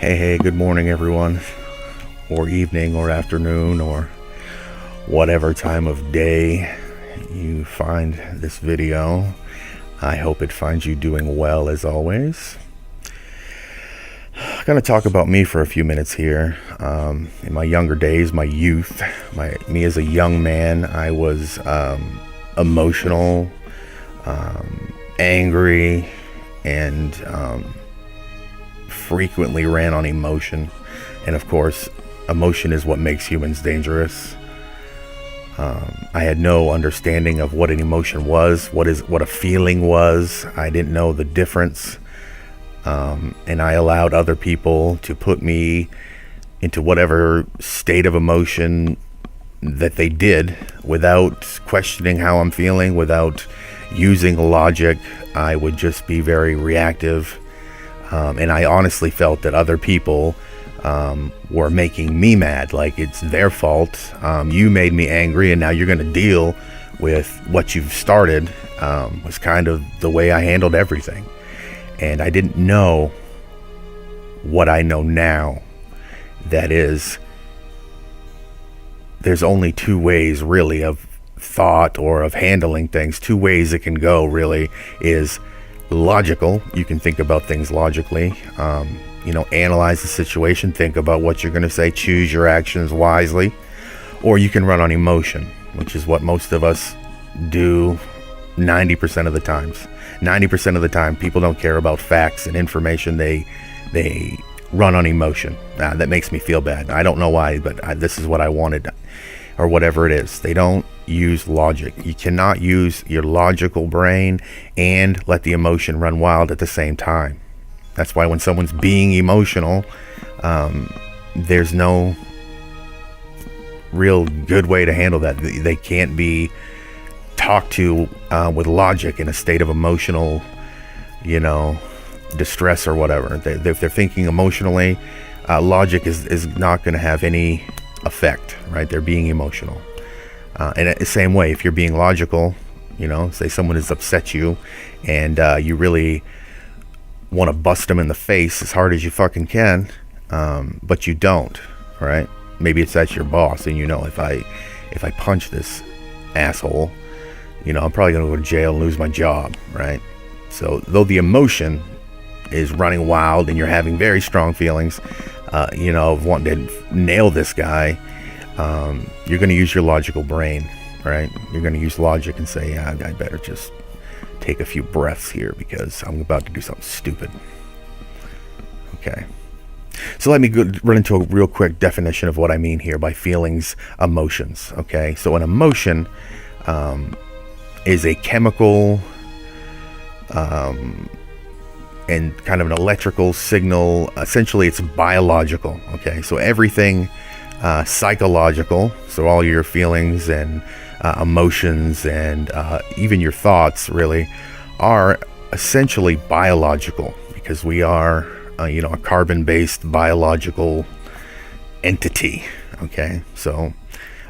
Hey, good morning, everyone, or evening, or afternoon, or whatever time of day you find this video. I hope it finds you doing well as always. I'm going to talk about me for a few minutes here. In my younger days, my youth, me as a young man, I was emotional, angry, and frequently ran on emotion. And of course, emotion is what makes humans dangerous. I had no understanding of what an emotion was, what a feeling was. I didn't know the difference. And I allowed other people to put me into whatever state of emotion that they did without questioning how I'm feeling, without using logic. I would just be very reactive. And I honestly felt that other people were making me mad, like it's their fault. You made me angry, and now you're going to deal with what you've started. Was kind of the way I handled everything. And I didn't know what I know now. That is, there's only two ways really of thought or of handling things. Two ways it can go really is logical. You can think about things logically, analyze the situation, think about what you're going to say, choose your actions wisely. Or you can run on emotion, which is what most of us do 90% of the times. 90% of the time, people don't care about facts and information. They run on emotion. That makes me feel bad. I don't know why, but this is what I wanted, or whatever it is. They don't use logic. You cannot use your logical brain and let the emotion run wild at the same time. That's why when someone's being emotional, there's no real good way to handle that. They can't be talked to with logic in a state of emotional, distress or whatever. If they're thinking emotionally, logic is not going to have any effect, right? They're being emotional. And the same way, if you're being logical, say someone has upset you and you really want to bust them in the face as hard as you fucking can, but you don't, right? Maybe that's your boss, and if I punch this asshole, I'm probably going to go to jail and lose my job, right? So though the emotion is running wild and you're having very strong feelings, of wanting to nail this guy, you're going to use your logical brain, right? You're going to use logic and say, yeah, I better just take a few breaths here because I'm about to do something stupid. Okay. So let me run into a real quick definition of what I mean here by feelings, emotions. Okay. So an emotion is a chemical and kind of an electrical signal. Essentially, it's biological. Okay. So everything psychological, so all your feelings and emotions and even your thoughts really are essentially biological, because we are a carbon-based biological entity. Okay, so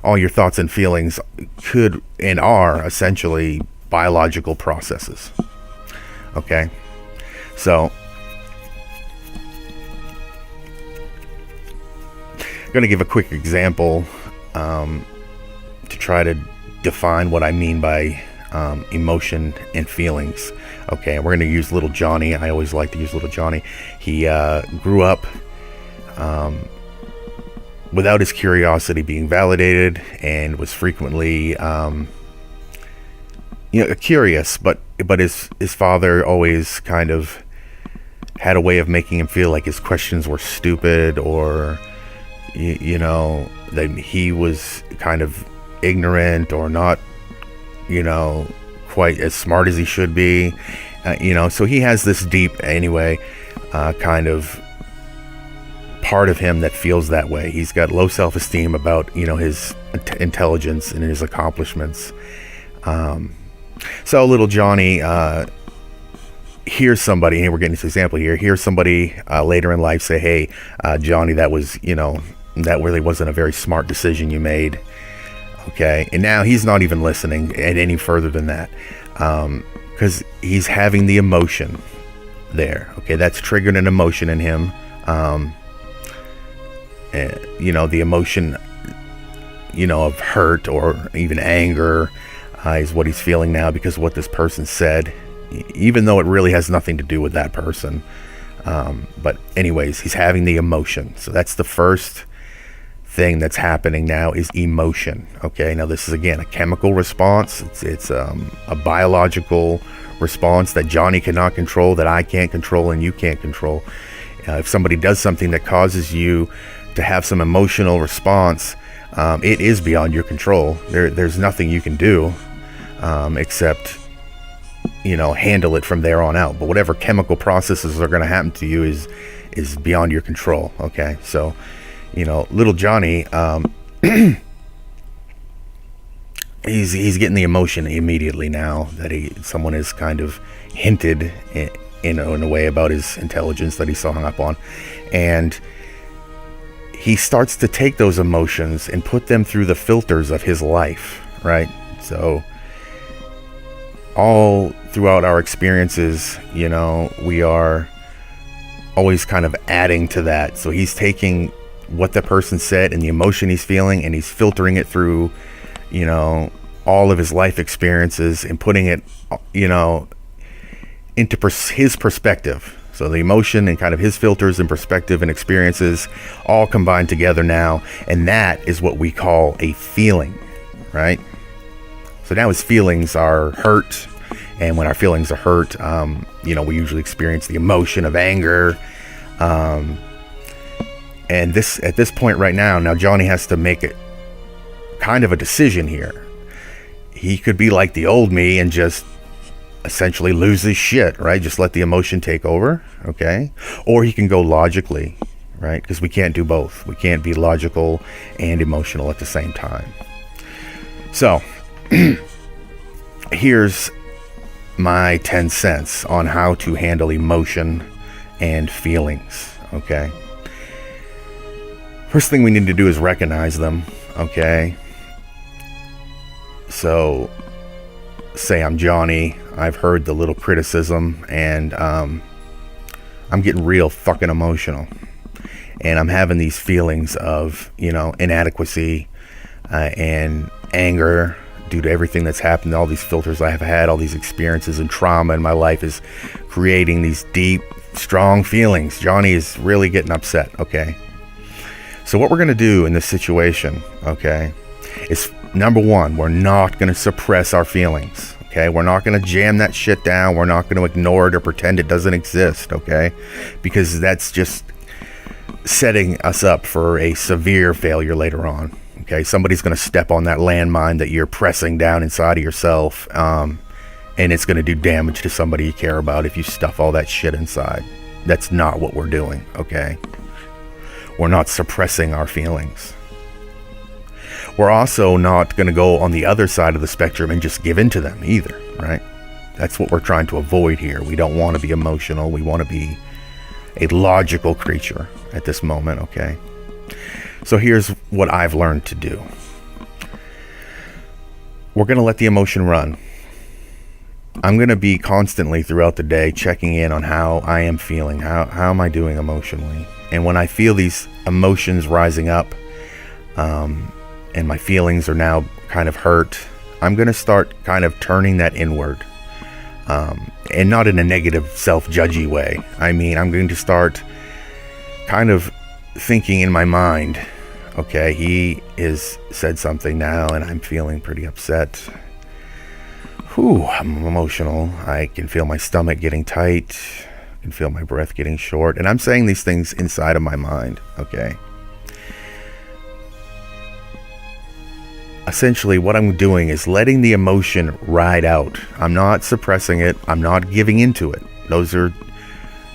all your thoughts and feelings could and are essentially biological processes. Okay, so I'm going to give a quick example to try to define what I mean by emotion and feelings. Okay, we're going to use little Johnny. I always like to use little Johnny. He grew up without his curiosity being validated, and was frequently curious, but his father always kind of had a way of making him feel like his questions were stupid, or that he was kind of ignorant or not quite as smart as he should be, so he has this deep kind of part of him that feels that way. He's got low self-esteem about his intelligence and his accomplishments. So little Johnny hears somebody, and we're getting this example here, hears somebody later in life say, hey, Johnny, that was that really wasn't a very smart decision you made. Okay, and now he's not even listening any further than that, because he's having the emotion there. Okay, that's triggered an emotion in him. The emotion, of hurt or even anger is what he's feeling now because of what this person said, even though it really has nothing to do with that person. But anyways, he's having the emotion. So that's the first thing that's happening now, is emotion. Okay, now this is again a chemical response. It's a biological response that Johnny cannot control, that I can't control, and you can't control. If somebody does something that causes you to have some emotional response, it is beyond your control. There's nothing you can do except handle it from there on out. But whatever chemical processes are going to happen to you is beyond your control. Okay, so little Johnny, he's getting the emotion immediately now that someone has kind of hinted in a way about his intelligence that he's so hung up on, and he starts to take those emotions and put them through the filters of his life, right? So all throughout our experiences, we are always kind of adding to that. So he's taking what the person said and the emotion he's feeling, and he's filtering it through, all of his life experiences and putting it, into his perspective. So the emotion and kind of his filters and perspective and experiences all combined together now, and that is what we call a feeling, right? So now his feelings are hurt, and when our feelings are hurt, we usually experience the emotion of anger. And at this point right now Johnny has to make it kind of a decision here. He could be like the old me and just essentially lose his shit, right? Just let the emotion take over, okay? Or he can go logically, right? Because we can't do both. We can't be logical and emotional at the same time. So here's my 10 cents on how to handle emotion and feelings, okay? First thing we need to do is recognize them, okay? So say I'm Johnny, I've heard the little criticism, and I'm getting real fucking emotional, and I'm having these feelings of inadequacy and anger due to everything that's happened. All these filters I have had, all these experiences and trauma in my life is creating these deep, strong feelings. Johnny is really getting upset, okay? So what we're going to do in this situation, okay, is number one, we're not going to suppress our feelings, okay? We're not going to jam that shit down. We're not going to ignore it or pretend it doesn't exist, okay? Because that's just setting us up for a severe failure later on, okay? Somebody's going to step on that landmine that you're pressing down inside of yourself, and it's going to do damage to somebody you care about if you stuff all that shit inside. That's not what we're doing, okay? We're not suppressing our feelings. We're also not going to go on the other side of the spectrum and just give in to them either, right? That's what we're trying to avoid here. We don't want to be emotional. We want to be a logical creature at this moment, okay? So here's what I've learned to do. We're going to let the emotion run. I'm going to be constantly throughout the day checking in on how I am feeling. How am I doing emotionally? And when I feel these emotions rising up, and my feelings are now kind of hurt, I'm going to start kind of turning that inward. And not in a negative, self-judgy way. I mean, I'm going to start kind of thinking in my mind, okay, he has said something now and I'm feeling pretty upset. Whew, I'm emotional. I can feel my stomach getting tight. I can feel my breath getting short. And I'm saying these things inside of my mind, okay? Essentially, what I'm doing is letting the emotion ride out. I'm not suppressing it. I'm not giving into it. Those are,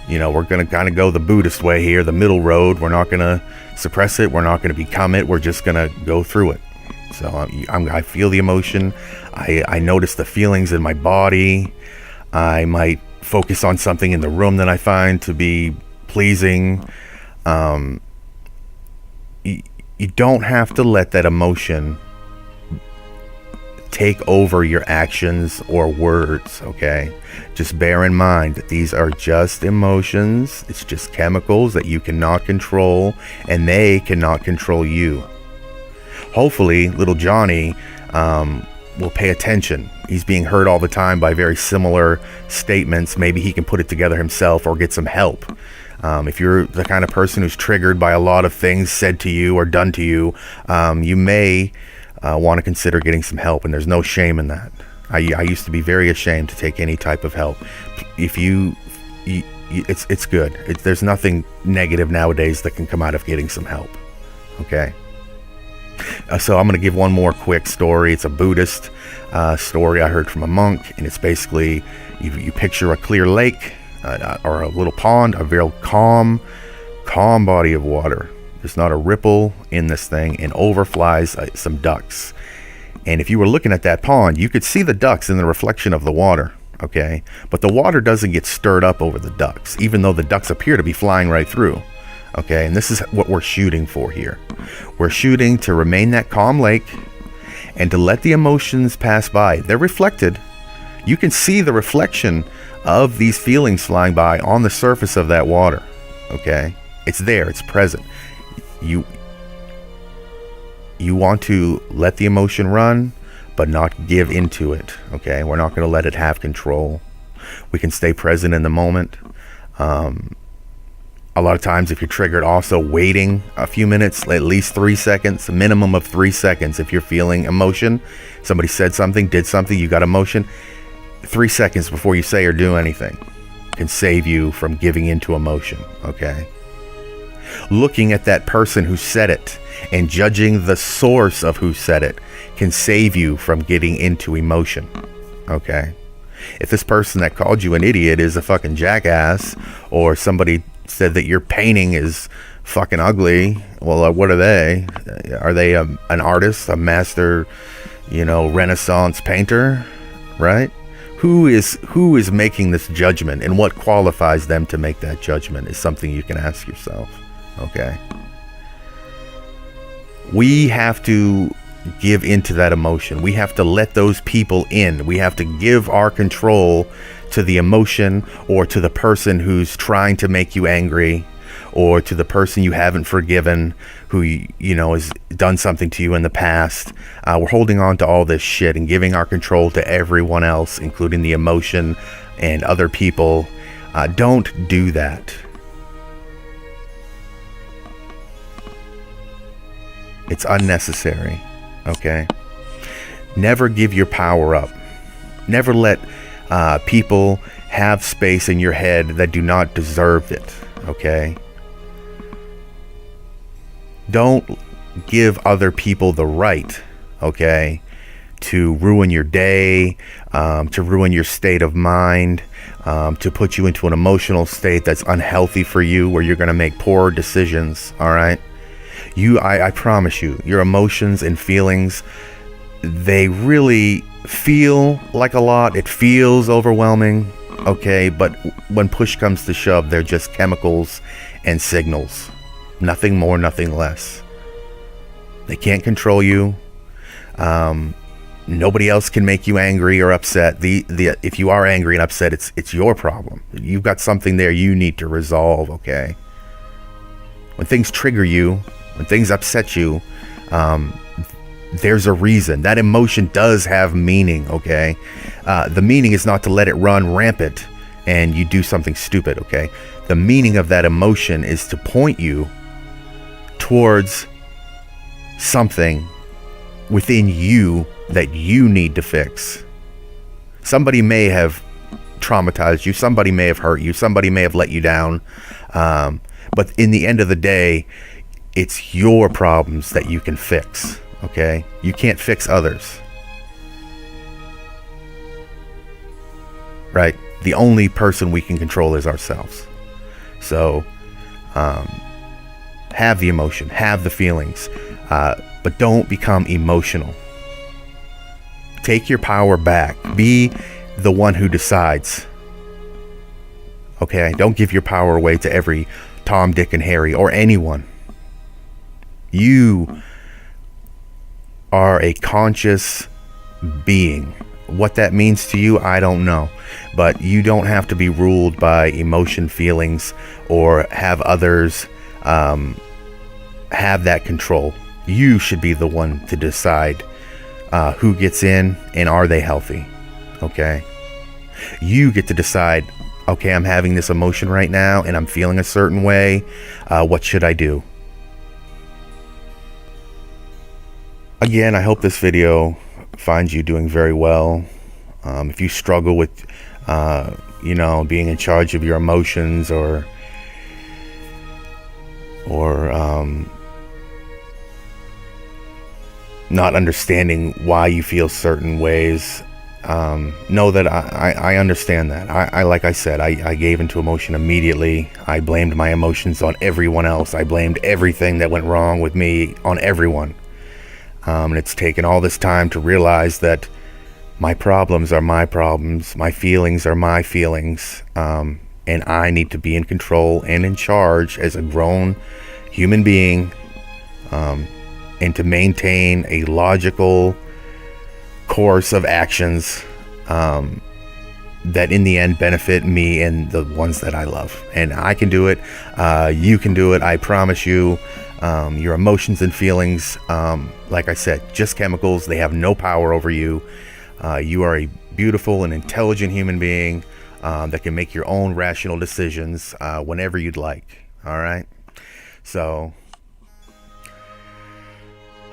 we're going to kind of go the Buddhist way here, the middle road. We're not going to suppress it. We're not going to become it. We're just going to go through it. So I feel the emotion. I notice the feelings in my body. I might focus on something in the room that I find to be pleasing. You don't have to let that emotion take over your actions or words, okay? Just bear in mind that these are just emotions. It's just chemicals that you cannot control, and they cannot control you. Hopefully, little Johnny will pay attention. He's being hurt all the time by very similar statements. Maybe he can put it together himself or get some help. If you're the kind of person who's triggered by a lot of things said to you or done to you, you may want to consider getting some help, and there's no shame in that. I used to be very ashamed to take any type of help. If it's good. There's nothing negative nowadays that can come out of getting some help. Okay. So I'm going to give one more quick story. It's a Buddhist story I heard from a monk, and it's basically you picture a clear lake or a little pond, a very calm body of water. There's not a ripple in this thing, and overflies some ducks. And if you were looking at that pond, you could see the ducks in the reflection of the water, okay? But the water doesn't get stirred up over the ducks, even though the ducks appear to be flying right through, okay? And this is what we're shooting for here. We're shooting to remain that calm lake and to let the emotions pass by. They're reflected. You can see the reflection of these feelings flying by on the surface of that water, okay? It's there, it's present. You want to let the emotion run, but not give into it, okay? We're not going to let it have control. We can stay present in the moment. A lot of times, if you're triggered, also waiting a few minutes, at least 3 seconds, a minimum of 3 seconds. If you're feeling emotion, somebody said something, did something, you got emotion, 3 seconds before you say or do anything can save you from giving into emotion, okay? Looking at that person who said it and judging the source of who said it can save you from getting into emotion, okay? If this person that called you an idiot is a fucking jackass, or somebody said that your painting is fucking ugly, well, what are they? Are they an artist, a master, Renaissance painter, right? Who is making this judgment, and what qualifies them to make that judgment is something you can ask yourself, okay? We have to give into that emotion. We have to let those people in. We have to give our control to the emotion, or to the person who's trying to make you angry, or to the person you haven't forgiven, who has done something to you in the past. We're holding on to all this shit and giving our control to everyone else, including the emotion and other people. Don't do that. It's unnecessary, okay? Never give your power up. Never let people have space in your head that do not deserve it, okay? Don't give other people the right, okay, to ruin your day, to ruin your state of mind, to put you into an emotional state that's unhealthy for you, where you're going to make poor decisions, all right? I promise you, your emotions and feelings, they really feel like a lot. It feels overwhelming, okay? But when push comes to shove, they're just chemicals and signals. Nothing more, nothing less. They can't control you. Nobody else can make you angry or upset. If you are angry and upset, it's your problem. You've got something there you need to resolve, okay? When things trigger you, when things upset you, there's a reason. That emotion does have meaning, okay? The meaning is not to let it run rampant and you do something stupid, okay? The meaning of that emotion is to point you towards something within you that you need to fix. Somebody may have traumatized you. Somebody may have hurt you. Somebody may have let you down. But in the end of the day, it's your problems that you can fix, okay? You can't fix others, right? The only person we can control is ourselves. So, have the emotion, have the feelings, but don't become emotional. Take your power back. Be the one who decides, okay? Don't give your power away to every Tom, Dick, and Harry, or anyone. You are a conscious being. What that means to you, I don't know. But you don't have to be ruled by emotion, feelings, or have others have that control. You should be the one to decide who gets in and are they healthy. Okay? You get to decide, okay, I'm having this emotion right now and I'm feeling a certain way. What should I do? Again, I hope this video finds you doing very well. If you struggle with, being in charge of your emotions or not understanding why you feel certain ways, know that I understand that. Like I said, I gave into emotion immediately. I blamed my emotions on everyone else. I blamed everything that went wrong with me on everyone. And it's taken all this time to realize that my problems are my problems, my feelings are my feelings, and I need to be in control and in charge as a grown human being, and to maintain a logical course of actions that in the end benefit me and the ones that I love. And I can do it. You can do it. I promise you. Your emotions and feelings, like I said, just chemicals. They have no power over you. You are a beautiful and intelligent human being that can make your own rational decisions whenever you'd like. All right? So,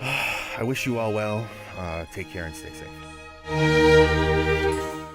I wish you all well. Take care and stay safe.